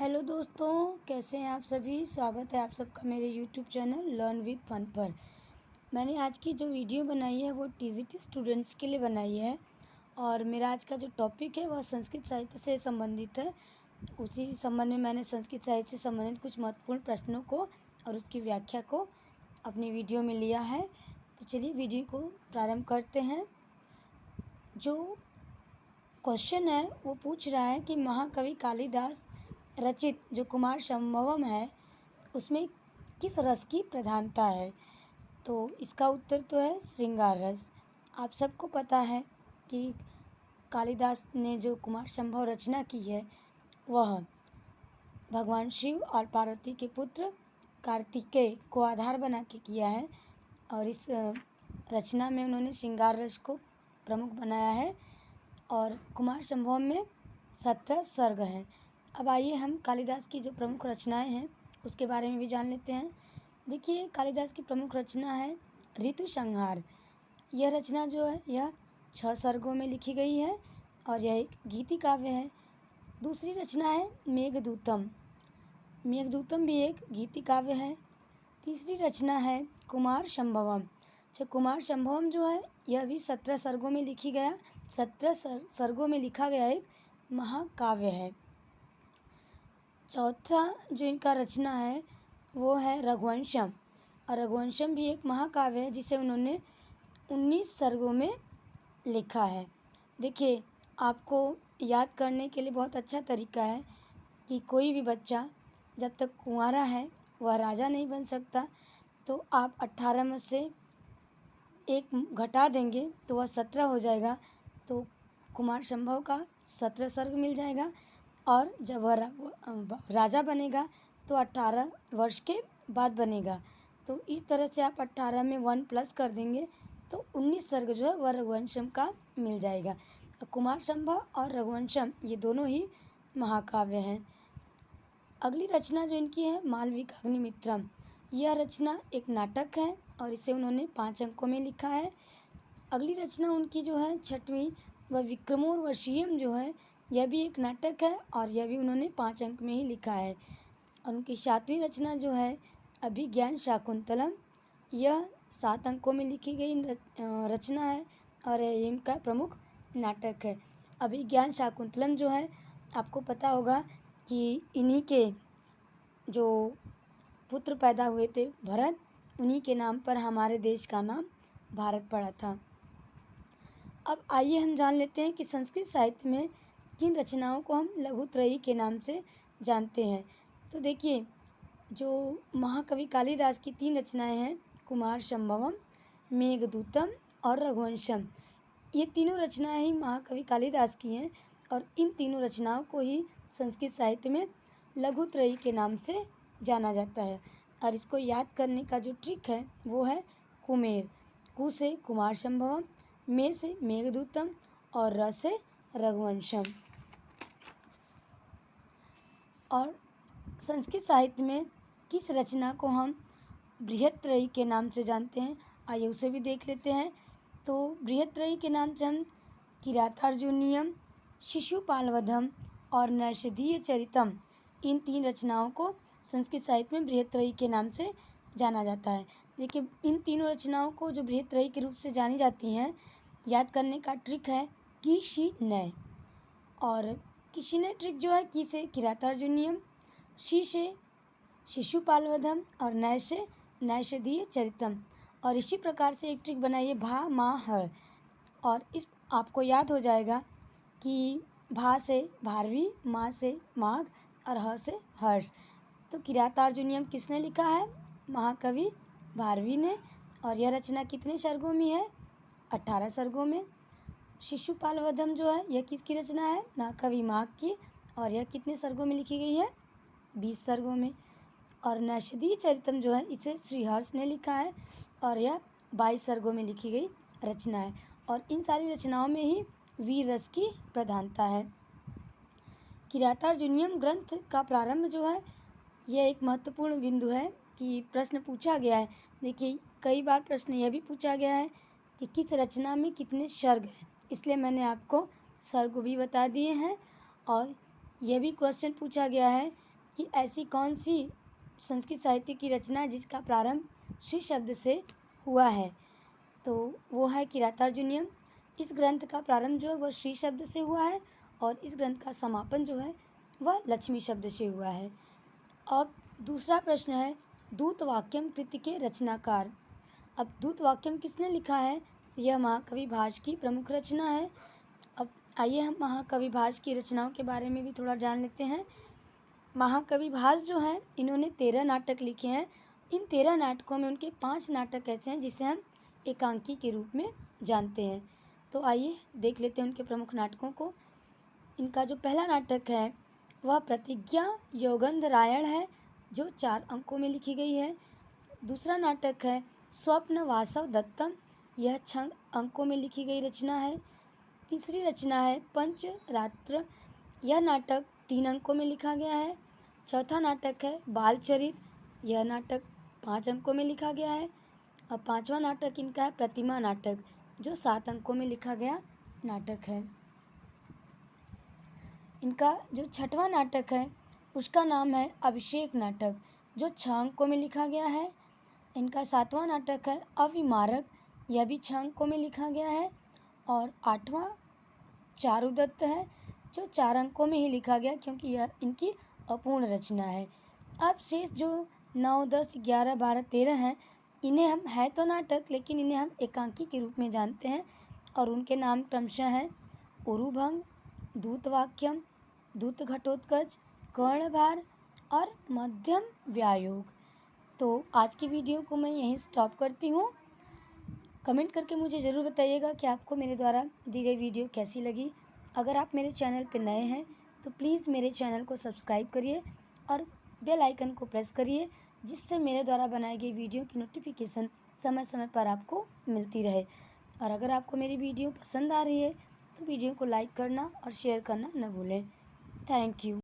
Hello दोस्तों, कैसे हैं आप सभी। स्वागत है आप सबका मेरे YouTube channel learn with fun पर। मैंने आज की जो वीडियो बनाई है वो टीजीटी स्टूडेंट्स के लिए बनाई है और मेरा आज का जो टॉपिक है वह संस्कृत साहित्य से संबंधित है। उसी संबंध में मैंने संस्कृत साहित्य से संबंधित कुछ महत्वपूर्ण प्रश्नों को और उसकी व्याख्या को अपनी वीडियो में लिया है। तो चलिए वीडियो को प्रारंभ करते हैं। जो क्वेश्चन है वो पूछ रहा है कि महाकवि कालिदास रचित जो कुमार संभवम है उसमें किस रस की प्रधानता है। तो इसका उत्तर तो है श्रृंगार रस। आप सबको पता है कि कालिदास ने जो कुमार संभव रचना की है वह भगवान शिव और पार्वती के पुत्र कार्तिकेय को आधार बना के किया है और इस रचना में उन्होंने श्रृंगार रस को प्रमुख बनाया है और कुमार संभव में 17 सर्ग हैं। अब आइए हम कालिदास की जो प्रमुख रचनाएं हैं उसके बारे में भी जान लेते हैं। देखिए, कालिदास की प्रमुख रचना है ऋतु संहार। यह रचना जो है यह 6 सर्गों में लिखी गई है और यह एक गीति काव्य है। दूसरी रचना है मेघदूतम। मेघदूतम भी एक गीति काव्य है। तीसरी रचना है कुमार संभवम। कुमार संभवम जो है यह भी 17 सर्गों में लिखी गया 17 सर्गों में लिखा गया एक महाकाव्य है। चौथा जो इनका रचना है वो है रघुवंशम और रघुवंशम भी एक महाकाव्य है जिसे उन्होंने 19 सर्गों में लिखा है। देखिए, आपको याद करने के लिए बहुत अच्छा तरीका है कि कोई भी बच्चा जब तक कुंवारा है वह राजा नहीं बन सकता। तो आप 18 में से एक घटा देंगे तो वह 17 हो जाएगा। तो कुमार संभव का 17 सर्ग मिल जाएगा और जब वह राजा बनेगा तो 18 वर्ष के बाद बनेगा। तो इस तरह से आप 18 में 1 प्लस कर देंगे तो 19 सर्ग जो है वह रघुवंशम का मिल जाएगा। कुमार संभव और रघुवंशम ये दोनों ही महाकाव्य हैं। अगली रचना जो इनकी है मालविकाग्निमित्रम। यह रचना एक नाटक है और इसे उन्होंने 5 अंकों में लिखा है। अगली रचना उनकी जो है 6वीं वह विक्रमोर्वशीयम जो है यह भी एक नाटक है और यह भी उन्होंने 5 अंक में ही लिखा है। और उनकी 7वीं रचना जो है अभिज्ञान शाकुंतलम, यह 7 अंकों में लिखी गई रचना है और इनका प्रमुख नाटक है। अभिज्ञान शाकुंतलम जो है आपको पता होगा कि इन्हीं के जो पुत्र पैदा हुए थे भरत, उन्हीं के नाम पर हमारे देश का नाम भारत पड़ा था। अब आइए हम जान लेते हैं कि संस्कृत साहित्य में किन रचनाओं को हम लघुत्रयी के नाम से जानते हैं। तो देखिए, जो महाकवि कालिदास की 3 रचनाएं हैं कुमार संभवम, मेघदूतम और रघुवंशम, ये तीनों रचनाएं ही महाकवि कालिदास की हैं और इन तीनों रचनाओं को ही संस्कृत साहित्य में लघुत्रयी के नाम से जाना जाता है। और इसको याद करने का जो ट्रिक है वो है कुमेर। कु से कुमार संभवम, मे से मेघदूतम और र से रघुवंशम। और संस्कृत साहित्य में किस रचना को हम बृहत्त्रयी के नाम से जानते हैं, आइए उसे भी देख लेते हैं। तो बृहत्त्रयी के नाम से हम किरातार्जुनीयम, शिशुपालवधम और नैषधीय चरितम, इन 3 रचनाओं को संस्कृत साहित्य में बृहत्त्रयी के नाम से जाना जाता है। देखिए, इन तीनों रचनाओं को जो बृहत्त्रयी के रूप से जानी जाती हैं, याद करने का ट्रिक है कि शी नय। और किसी ने ट्रिक जो है कि से किरातार्जुनीयम, शी से शिशुपालवधम और नय से नैषधीय चरितम। और इसी प्रकार से एक ट्रिक बनाइए भा मा ह, और इस आपको याद हो जाएगा कि भा से भारवी, मा से माघ और ह से हर्ष। तो किरातार्जुनीयम किसने लिखा है? महाकवि भारवी ने। और यह रचना कितने सर्गों में है? 18 सर्गों में। शिशुपालवधम जो है यह किसकी रचना है? महाकवि माघ की, और यह कितने सर्गों में लिखी गई है? 20 सर्गों में। और नैषधीय चरितम जो है इसे श्रीहर्ष ने लिखा है और यह 22 सर्गों में लिखी गई रचना है। और इन सारी रचनाओं में ही वीर रस की प्रधानता है। किरातार्जुनीयम ग्रंथ का प्रारंभ जो है यह एक महत्वपूर्ण बिंदु है कि प्रश्न पूछा गया है। देखिए, कई बार प्रश्न यह भी पूछा गया है कि किस रचना में कितने सर्ग हैं, इसलिए मैंने आपको सर्ग भी बता दिए हैं। और यह भी क्वेश्चन पूछा गया है कि ऐसी कौन सी संस्कृत साहित्य की रचना है जिसका प्रारंभ श्री शब्द से हुआ है। तो वो है किरातार्जुनीयम। इस ग्रंथ का प्रारंभ जो है वह श्री शब्द से हुआ है और इस ग्रंथ का समापन जो है वह लक्ष्मी शब्द से हुआ है। अब दूसरा प्रश्न है, दूत वाक्यम कृति के रचनाकार। अब दूत वाक्यम किसने लिखा है? तो यह महाकवि भास की प्रमुख रचना है। अब आइए हम महाकवि भास की रचनाओं के बारे में भी थोड़ा जान लेते हैं। महाकवि भास जो हैं इन्होंने 13 नाटक लिखे हैं। इन 13 नाटकों में उनके 5 नाटक ऐसे हैं जिसे हम एकांकी के रूप में जानते हैं। तो आइए देख लेते हैं उनके प्रमुख नाटकों को। इनका जो पहला नाटक है वह प्रतिज्ञा योगंधरायण है, जो 4 अंकों में लिखी गई है। दूसरा नाटक है स्वप्न वासव दत्तम, यह 6 अंकों में लिखी गई रचना है। तीसरी रचना है पंचरात्र, यह नाटक 3 अंकों में लिखा गया है। चौथा नाटक है बालचरित, यह नाटक 5 अंकों में लिखा गया है। और 5वां नाटक इनका है प्रतिमा नाटक, जो 7 अंकों में लिखा गया नाटक है। इनका जो 6वां नाटक है उसका नाम है अभिषेक नाटक, जो 6 अंकों में लिखा गया है। इनका 7वां नाटक है अविमारक, यह भी 6 अंकों में लिखा गया है। और 8वां चारुदत्त है, जो 4 अंकों में ही लिखा गया क्योंकि यह इनकी अपूर्ण रचना है। अब शेष जो 9, 10, 11, 12, 13 हैं, इन्हें हम है तो नाटक लेकिन इन्हें हम एकांकी के रूप में जानते हैं और उनके नाम क्रमशः हैं उरुभंग, दूतवाक्यम, दूत घटोत्कच, कर्णभार और मध्यम व्यायोग। तो आज की वीडियो को मैं यहीं स्टॉप करती हूँ। कमेंट करके मुझे ज़रूर बताइएगा कि आपको मेरे द्वारा दी गई वीडियो कैसी लगी। अगर आप मेरे चैनल पर नए हैं तो प्लीज़ मेरे चैनल को सब्सक्राइब करिए और बेल आइकन को प्रेस करिए, जिससे मेरे द्वारा बनाई गई वीडियो की नोटिफिकेशन समय समय पर आपको मिलती रहे। और अगर आपको मेरी वीडियो पसंद आ रही है तो वीडियो को लाइक करना और शेयर करना न भूलें। Thank you.